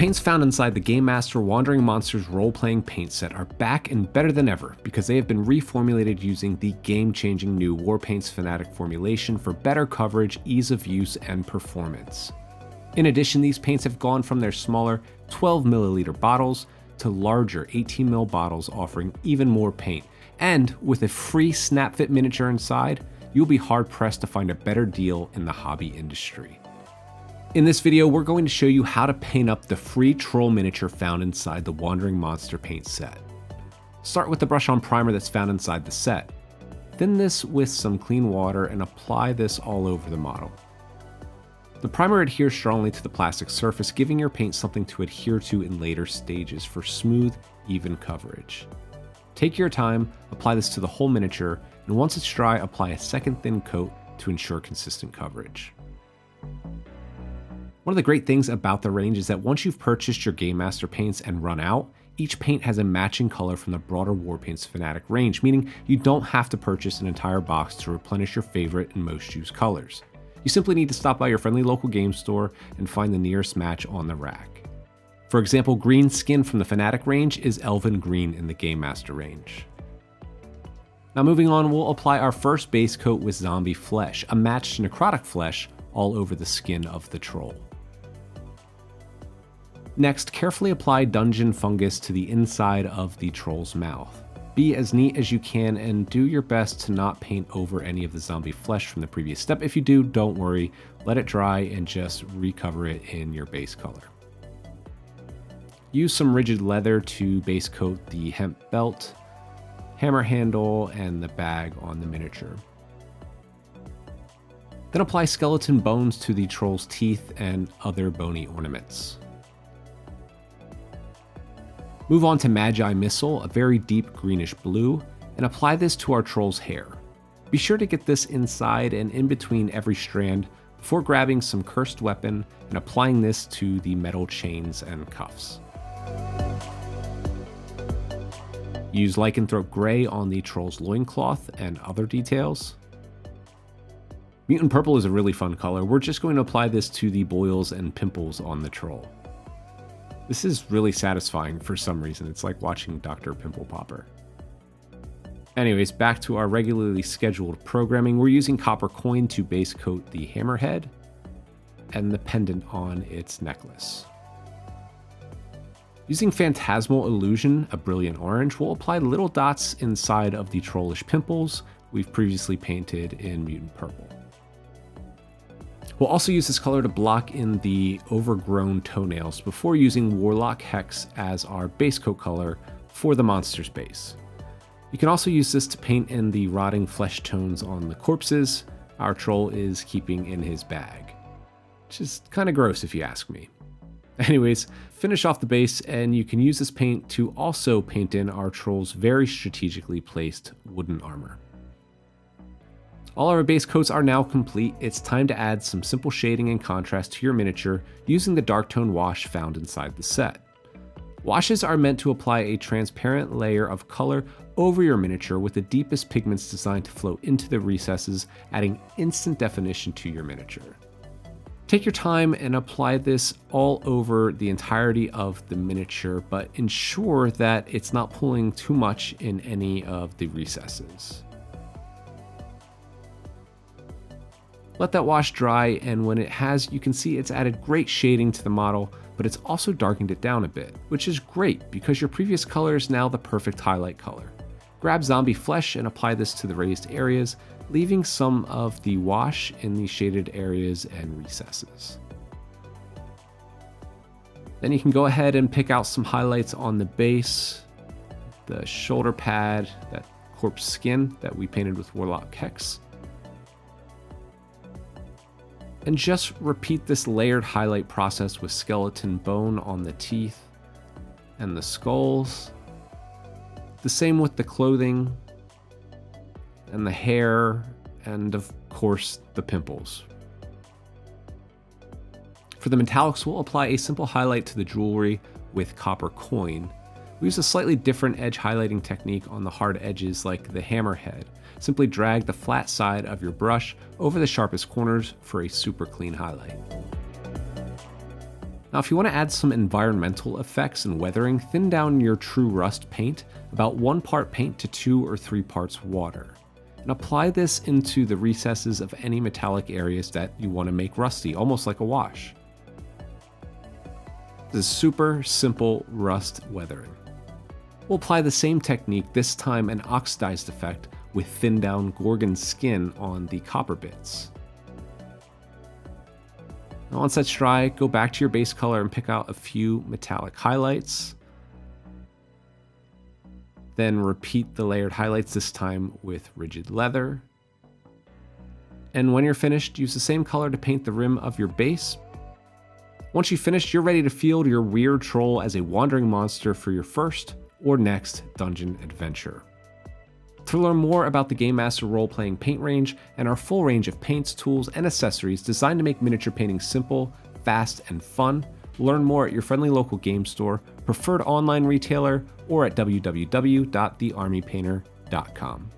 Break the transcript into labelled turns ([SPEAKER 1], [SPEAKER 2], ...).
[SPEAKER 1] paints found inside the GameMaster Wandering Monsters role-playing paint set are back and better than ever because they have been reformulated using the game-changing new Warpaints Fanatic formulation for better coverage, ease of use, and performance. In addition, these paints have gone from their smaller 12ml bottles to larger 18ml bottles offering even more paint, and with a free snap fit miniature inside, you'll be hard-pressed to find a better deal in the hobby industry. In this video, we're going to show you how to paint up the free troll miniature found inside the Wandering Monster paint set. Start with the brush-on primer that's found inside the set. Thin this with some clean water and apply this all over the model. The primer adheres strongly to the plastic surface, giving your paint something to adhere to in later stages for smooth, even coverage. Take your time, apply this to the whole miniature, and once it's dry, apply a second thin coat to ensure consistent coverage. One of the great things about the range is that once you've purchased your GameMaster paints and run out, each paint has a matching color from the broader Warpaints Fanatic range, meaning you don't have to purchase an entire box to replenish your favorite and most used colors. You simply need to stop by your friendly local game store and find the nearest match on the rack. For example, green skin from the Fanatic range is Elven Green in the GameMaster range. Now moving on, we'll apply our first base coat with zombie flesh, a matched necrotic flesh all over the skin of the troll. Next, carefully apply dungeon fungus to the inside of the troll's mouth. Be as neat as you can and do your best to not paint over any of the zombie flesh from the previous step. If you do, don't worry, let it dry and just recover it in your base color. Use some rigid leather to base coat the hemp belt, hammer handle, and the bag on the miniature. Then apply skeleton bones to the troll's teeth and other bony ornaments. Move on to Magi Missile, a very deep greenish blue, and apply this to our troll's hair. Be sure to get this inside and in between every strand before grabbing some cursed weapon and applying this to the metal chains and cuffs. Use Lycanthrope Gray on the troll's loincloth and other details. Mutant Purple is a really fun color. We're just going to apply this to the boils and pimples on the troll. This is really satisfying for some reason. It's like watching Dr. Pimple Popper. Anyways, back to our regularly scheduled programming. We're using copper coin to base coat the hammerhead and the pendant on its necklace. Using Phantasmal Illusion, a brilliant orange, we'll apply little dots inside of the trollish pimples we've previously painted in Mutant Purple. We'll also use this color to block in the overgrown toenails before using Warlock Hex as our base coat color for the monster's base. You can also use this to paint in the rotting flesh tones on the corpses our troll is keeping in his bag, which is kind of gross if you ask me. Anyways, finish off the base and you can use this paint to also paint in our troll's very strategically placed wooden armor. All our base coats are now complete. It's time to add some simple shading and contrast to your miniature using the dark tone wash found inside the set. Washes are meant to apply a transparent layer of color over your miniature with the deepest pigments designed to flow into the recesses, adding instant definition to your miniature. Take your time and apply this all over the entirety of the miniature, but ensure that it's not pulling too much in any of the recesses. Let that wash dry, and when it has, you can see it's added great shading to the model, but it's also darkened it down a bit, which is great because your previous color is now the perfect highlight color. Grab zombie flesh and apply this to the raised areas, leaving some of the wash in the shaded areas and recesses. Then you can go ahead and pick out some highlights on the base, the shoulder pad, that corpse skin that we painted with Warlock Hex. And just repeat this layered highlight process with skeleton bone on the teeth and the skulls. The same with the clothing and the hair and of course the pimples. For the metallics, we'll apply a simple highlight to the jewelry with copper coin. We use a slightly different edge highlighting technique on the hard edges like the hammerhead. Simply drag the flat side of your brush over the sharpest corners for a super clean highlight. Now, if you want to add some environmental effects and weathering, thin down your true rust paint, about 1 part paint to 2 or 3 parts water. And apply this into the recesses of any metallic areas that you want to make rusty, almost like a wash. This is super simple rust weathering. We'll apply the same technique, this time an oxidized effect, with thinned down Gorgon skin on the copper bits. Now once that's dry, go back to your base color and pick out a few metallic highlights. Then repeat the layered highlights, this time with rigid leather. And when you're finished, use the same color to paint the rim of your base. Once you've finished, you're ready to field your weird troll as a wandering monster for your first or next dungeon adventure. To learn more about the GameMaster role-playing paint range and our full range of paints, tools, and accessories designed to make miniature painting simple, fast, and fun, learn more at your friendly local game store, preferred online retailer, or at www.thearmypainter.com.